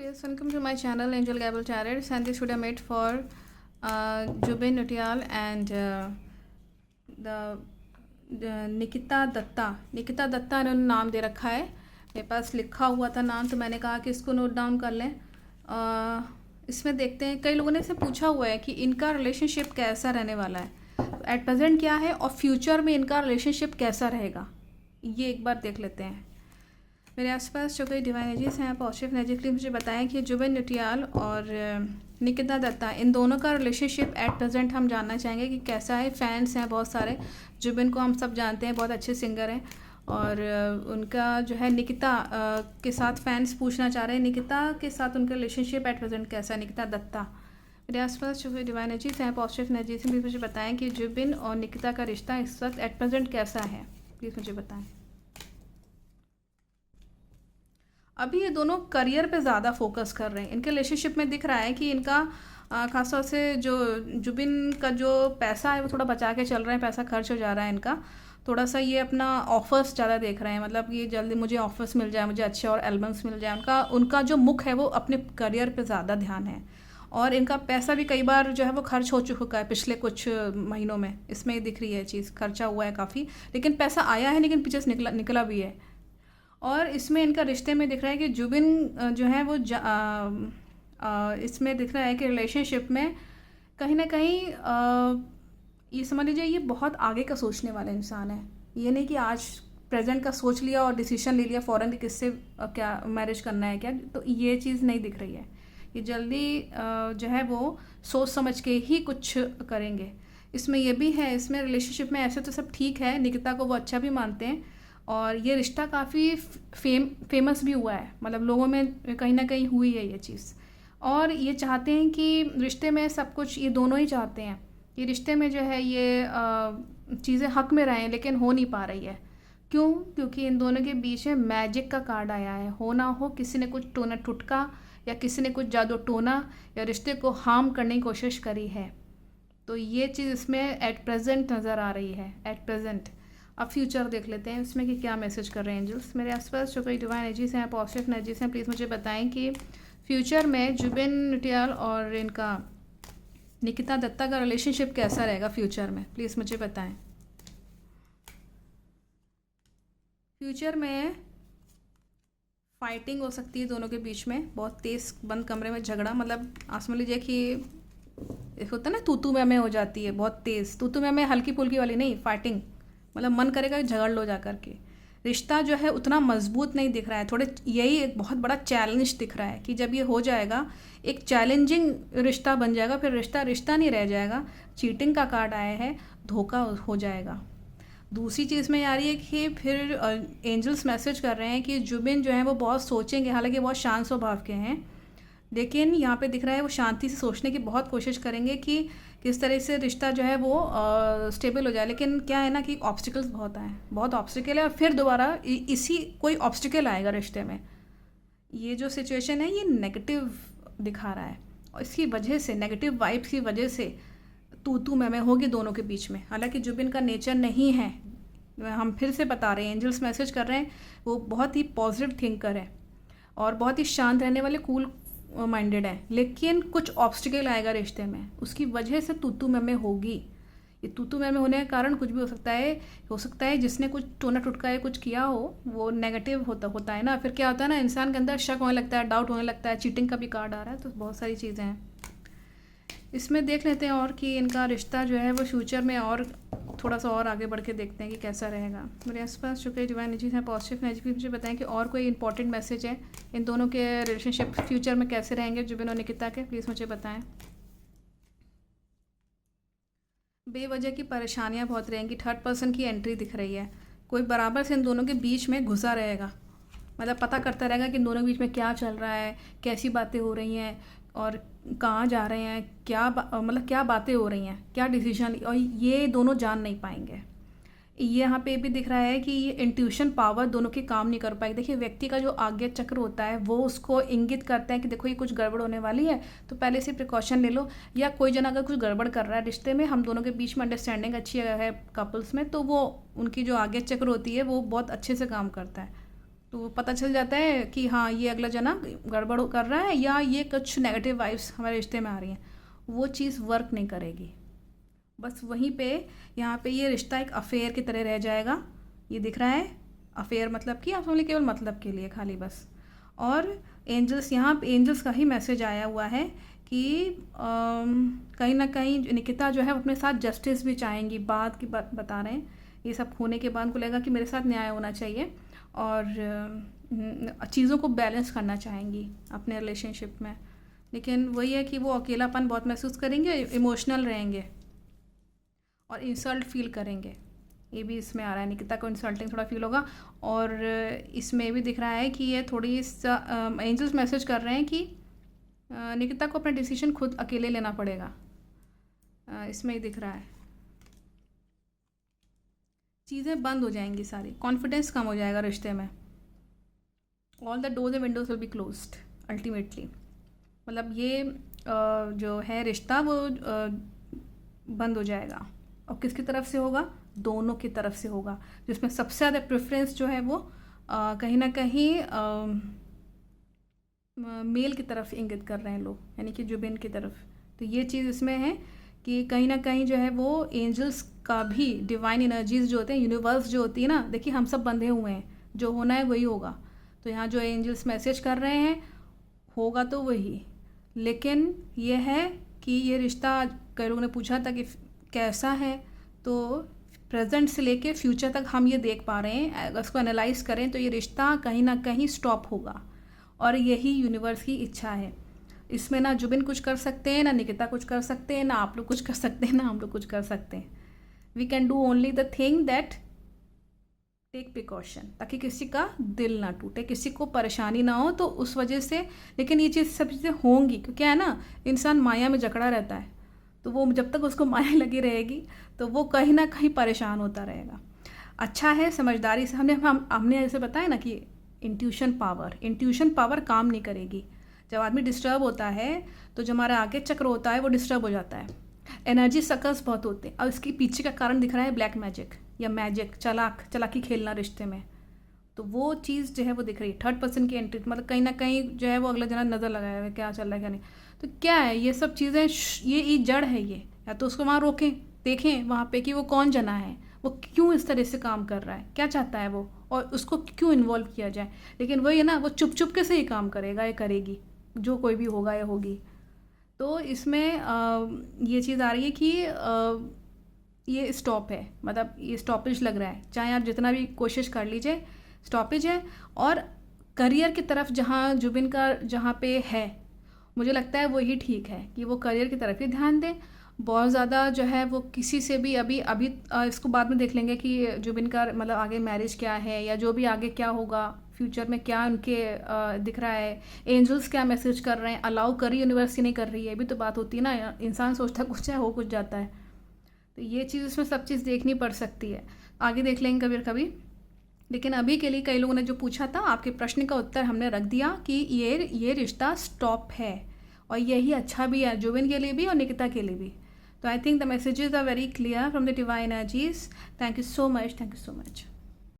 viewers, welcome to my channel Angel Gabel Tarot, and this video made for Jubin Nutiyal and the Nikita Dutta इन्होंने नाम दे रखा है। मेरे पास लिखा हुआ था नाम, तो मैंने कहा कि इसको नोट डाउन कर लें। इसमें देखते हैं, कई लोगों ने इसे पूछा हुआ है कि इनका रिलेशनशिप कैसा रहने वाला है, एट प्रेजेंट क्या है और फ्यूचर में इनका रिलेशनशिप कैसा रहेगा, ये एक बार देख लेते हैं। मेरे आसपास जो कोई डिवाइन एनर्जीज हैं, पॉजिटिव एनर्जी के लिए मुझे बताएं कि जुबिन नौटियाल और निकिता दत्ता, इन दोनों का रिलेशनशिप एट प्रेजेंट हम जानना चाहेंगे कि कैसा है। फैंस हैं बहुत सारे, जुबिन को हम सब जानते हैं, बहुत अच्छे सिंगर हैं, और उनका जो है निकिता के साथ फैंस पूछना चाह रहे हैं निकिता के साथ उनका रिलेशनशिप एट प्रेजेंट कैसा है, निकिता दत्ता। मेरे आसपास जो कोई डिवाइन एनर्जीज हैं, पॉजिटिव एनर्जीज हैं, प्लीज़ मुझे बताएं कि जुबिन और निकिता का रिश्ता इस वक्त एट प्रेजेंट कैसा है, प्लीज़ मुझे बताएं। अभी ये दोनों करियर पे ज़्यादा फोकस कर रहे हैं। इनके रिलेशनशिप में दिख रहा है कि इनका खासतौर से जो जुबिन का जो पैसा है वो थोड़ा बचा के चल रहे हैं, पैसा खर्च हो जा रहा है इनका। थोड़ा सा ये अपना ऑफर्स ज़्यादा देख रहे हैं, मतलब ये जल्दी मुझे ऑफर्स मिल जाए, मुझे अच्छे और एल्बम्स मिल जाए। उनका जो मुख है वो अपने करियर पे ज़्यादा ध्यान है, और इनका पैसा भी कई बार जो है वो खर्च हो चुका है पिछले कुछ महीनों में। इसमें दिख रही है चीज़, खर्चा हुआ है काफ़ी, लेकिन पैसा आया है, लेकिन पीछे से निकला भी है। और इसमें इनका रिश्ते में दिख रहा है कि जुबिन जो है वो इसमें दिख रहा है कि रिलेशनशिप में कहीं ना कहीं ये समझ लीजिए ये बहुत आगे का सोचने वाला इंसान है। ये नहीं कि आज प्रेजेंट का सोच लिया और डिसीजन ले लिया फ़ौरन कि किससे क्या मैरिज करना है क्या, तो ये चीज़ नहीं दिख रही है। ये जल्दी जो है वो सोच समझ के ही कुछ करेंगे। इसमें ये भी है, इसमें रिलेशनशिप में ऐसे तो सब ठीक है, निकिता को वो अच्छा भी मानते हैं, और ये रिश्ता काफ़ी फेमस भी हुआ है, मतलब लोगों में कहीं ना कहीं हुई है ये चीज़। और ये चाहते हैं कि रिश्ते में सब कुछ, ये दोनों ही चाहते हैं कि रिश्ते में जो है ये चीज़ें हक में रहें, लेकिन हो नहीं पा रही है। क्यों? क्योंकि इन दोनों के बीच में मैजिक का कार्ड आया है। हो ना हो किसी ने कुछ टोना टुटका या किसी ने कुछ जादू टोना या रिश्ते को हार्म करने की कोशिश करी है, तो ये चीज़ इसमें एट प्रेजेंट नज़र आ रही है, एट प्रेजेंट। अब फ्यूचर देख लेते हैं इसमें कि क्या मैसेज कर रहे हैं एंजल्स। मेरे आसपास जो कोई डिवाइन एनर्जीज हैं, पॉजिटिव एनर्जीज हैं, प्लीज़ मुझे बताएं कि फ्यूचर में जुबिन नौटियाल और इनका निकिता दत्ता का रिलेशनशिप कैसा रहेगा फ्यूचर में, प्लीज़ मुझे बताएं। फ्यूचर में फाइटिंग हो सकती है दोनों के बीच में, बहुत तेज़ बंद कमरे में झगड़ा, मतलब आप समझ लीजिए कि होता है ना तूतू में हो जाती है, बहुत तेज़ तूतू में हल्की फुल्की वाली नहीं, फाइटिंग, मतलब मन करेगा झगड़ लो जा कर के। रिश्ता जो है उतना मजबूत नहीं दिख रहा है, थोड़े यही एक बहुत बड़ा चैलेंज दिख रहा है कि जब ये हो जाएगा एक चैलेंजिंग रिश्ता बन जाएगा, फिर रिश्ता नहीं रह जाएगा। चीटिंग का कार्ड आया है, धोखा हो जाएगा। दूसरी चीज़ में आ रही है कि फिर एंजल्स मैसेज कर रहे हैं कि जुबिन जो है वो बहुत सोचेंगे, हालांकि बहुत शांत स्वभाव के हैं, लेकिन यहाँ पे दिख रहा है वो शांति से सोचने की बहुत कोशिश करेंगे कि किस तरह से रिश्ता जो है वो स्टेबल हो जाए। लेकिन क्या है ना कि ऑब्स्टिकल्स बहुत ऑब्स्टिकल है, और फिर दोबारा इसी कोई ऑब्स्टिकल आएगा रिश्ते में। ये जो सिचुएशन है ये नेगेटिव दिखा रहा है, और इसकी वजह से, नेगेटिव वाइब्स की वजह से तू मैं होगी दोनों के बीच में। हालांकि जुबिन का नेचर नहीं है, हम फिर से बता रहे हैं, एंजल्स मैसेज कर रहे हैं वो बहुत ही पॉजिटिव थिंकर है और बहुत ही शांत रहने वाले, कूल माइंडेड है, लेकिन कुछ ऑब्स्टिकल आएगा रिश्ते में, उसकी वजह से तू मैं होगी। ये तू मैं होने का कारण कुछ भी हो सकता है जिसने कुछ टोना टुटका है, कुछ किया हो, वो नेगेटिव होता है ना। फिर क्या होता है ना, इंसान के अंदर शक होने लगता है, डाउट होने लगता है, चीटिंग का भी कार्ड आ रहा है, तो बहुत सारी चीज़ें हैं। इसमें देख लेते हैं और कि इनका रिश्ता जो है वो फ्यूचर में और थोड़ा सा और आगे बढ़ के देखते हैं कि कैसा रहेगा। मेरे आसपास जो कई डिवाइन एनर्जीज हैं, पॉजिटिव एनर्जी, मुझे बताएं कि और कोई इंपॉर्टेंट मैसेज है इन दोनों के रिलेशनशिप फ्यूचर में कैसे रहेंगे जुबिन और निकिता के, प्लीज़ मुझे बताएं। बेवजह की परेशानियां बहुत रहेंगी, थर्ड पर्सन की एंट्री दिख रही है, कोई बराबर से इन दोनों के बीच में घुसा रहेगा, मतलब पता करता रहेगा कि इन दोनों के बीच में क्या चल रहा है, कैसी बातें हो रही हैं और कहाँ जा रहे हैं, मतलब क्या बातें हो रही हैं, क्या डिसीजन, और ये दोनों जान नहीं पाएंगे। ये यहाँ पे भी दिख रहा है कि ये इंट्यूशन पावर दोनों की काम नहीं कर पाएगी। देखिए व्यक्ति का जो आज्ञा चक्र होता है वो उसको इंगित करता है कि देखो ये कुछ गड़बड़ होने वाली है, तो पहले से प्रिकॉशन ले लो। या कोई जन अगर कुछ गड़बड़ कर रहा है रिश्ते में, हम दोनों के बीच में अंडरस्टैंडिंग अच्छी है कपल्स में, तो वो उनकी जो आज्ञा चक्र होती है वो बहुत अच्छे से काम करता है। तो पता चल जाता है कि हाँ ये अगला जना गड़बड़ कर रहा है या ये कुछ नेगेटिव वाइब्स हमारे रिश्ते में आ रही हैं, वो चीज़ वर्क नहीं करेगी। बस वहीं पे यहाँ पे ये रिश्ता एक अफेयर की तरह रह जाएगा। ये दिख रहा है अफेयर, मतलब कि आप समझ लीजिए केवल मतलब के लिए खाली बस। और एंजल्स, यहाँ पे एंजल्स का ही मैसेज आया हुआ है कि कहीं ना कहीं निकिता जो है अपने साथ जस्टिस भी चाहेंगी। बाद की बात बता रहे हैं, ये सब होने के बाद उनको लगेगा कि मेरे साथ न्याय होना चाहिए और चीज़ों को बैलेंस करना चाहेंगी अपने रिलेशनशिप में। लेकिन वही है कि वो अकेलापन बहुत महसूस करेंगे, इमोशनल रहेंगे और इंसल्ट फील करेंगे। ये भी इसमें आ रहा है, निकिता को इंसल्टिंग थोड़ा फील होगा। और इसमें भी दिख रहा है कि ये थोड़ी एंजल्स मैसेज कर रहे हैं कि निकिता को अपना डिसीजन खुद अकेले लेना पड़ेगा। इसमें ही दिख रहा है चीज़ें बंद हो जाएंगी सारी, कॉन्फिडेंस कम हो जाएगा रिश्ते में। All the doors and Windows will be closed ultimately. मतलब ये जो है रिश्ता वो बंद हो जाएगा। और किसकी तरफ से होगा? दोनों की तरफ से होगा, जिसमें सबसे ज़्यादा प्रेफरेंस जो है वो कहीं ना कहीं मेल की तरफ इंगित कर रहे हैं लोग, यानी कि जुबिन की तरफ। तो ये चीज़ इसमें है कि कहीं ना कहीं जो है वो एंजल्स का भी, डिवाइन एनर्जीज जो होते हैं, यूनिवर्स जो होती है ना, देखिए हम सब बंधे हुए हैं, जो होना है वही होगा। तो यहाँ जो एंजल्स मैसेज कर रहे हैं होगा तो वही। लेकिन ये है कि ये रिश्ता, कई लोगों ने पूछा था कि कैसा है, तो प्रेजेंट से लेके फ्यूचर तक हम ये देख पा रहे हैं। अगर उसको एनालाइज करें तो ये रिश्ता कहीं ना कहीं स्टॉप होगा और यही यूनिवर्स की इच्छा है। इसमें ना जुबिन कुछ कर सकते हैं, ना निकिता कुछ कर सकते हैं, ना आप लोग कुछ कर सकते हैं, ना हम लोग कुछ कर सकते हैं। We can do only the thing that take precaution, ताकि किसी का दिल ना टूटे, किसी को परेशानी ना हो। तो उस वजह से, लेकिन ये चीज़ सब चीज़ें होंगी क्योंकि है ना, इंसान माया में जकड़ा रहता है। तो वो जब तक उसको माया लगी रहेगी तो वो कहीं ना कहीं परेशान होता रहेगा। अच्छा है समझदारी से, हमने ऐसे बताया ना कि इंट्यूशन पावर काम नहीं करेगी। जब आदमी डिस्टर्ब होता है तो जो हमारा आगे चक्र होता है वो डिस्टर्ब हो जाता है, एनर्जी सकर्स बहुत होते हैं। और इसके पीछे का कारण दिख रहा है ब्लैक मैजिक या मैजिक, चालाकी खेलना रिश्ते में। तो वो चीज़ जो है वो दिख रही है। थर्ड पर्सन की एंट्री, मतलब कहीं ना कहीं जो है वो अगला जना नज़र लगाया है क्या चल रहा है क्या नहीं। तो क्या है ये सब चीज़ें, ये जड़ है ये। या तो उसको वहाँ रोकें, देखें वहाँ पे कि वो कौन जना है, वो क्यों इस तरह से काम कर रहा है, क्या चाहता है वो, और उसको क्यों इन्वॉल्व किया जाए। लेकिन वही है ना, वो चुप चुप के से ही काम करेगा या करेगी, जो कोई भी होगा या होगी। तो इसमें ये चीज़ आ रही है कि ये स्टॉप है, मतलब ये स्टॉपेज लग रहा है। चाहे आप जितना भी कोशिश कर लीजिए, स्टॉपेज है। और करियर की तरफ जहाँ जुबिन का जहाँ पे है, मुझे लगता है वही ठीक है कि वो करियर की तरफ ही ध्यान दें। बहुत ज़्यादा जो है वो किसी से भी अभी इसको बाद में देख लेंगे कि जुबिन का मतलब आगे मैरिज क्या है या जो भी आगे क्या होगा, फ्यूचर में क्या उनके दिख रहा है, एंजल्स क्या मैसेज कर रहे हैं, अलाउ कर रही यूनिवर्सिटी नहीं कर रही है। अभी तो बात होती है ना, इंसान सोचता कुछ है हो कुछ जाता है। तो ये चीज़ इसमें सब चीज़ देखनी पड़ सकती है, आगे देख लेंगे कभी कभी। लेकिन अभी के लिए कई लोगों ने जो पूछा था, आपके प्रश्न का उत्तर हमने रख दिया कि ये रिश्ता स्टॉप है और यही अच्छा भी है जुबिन के लिए भी और निकिता के लिए भी। तो I think the messages are very clear from the divine energies. Thank you so much, thank you so much.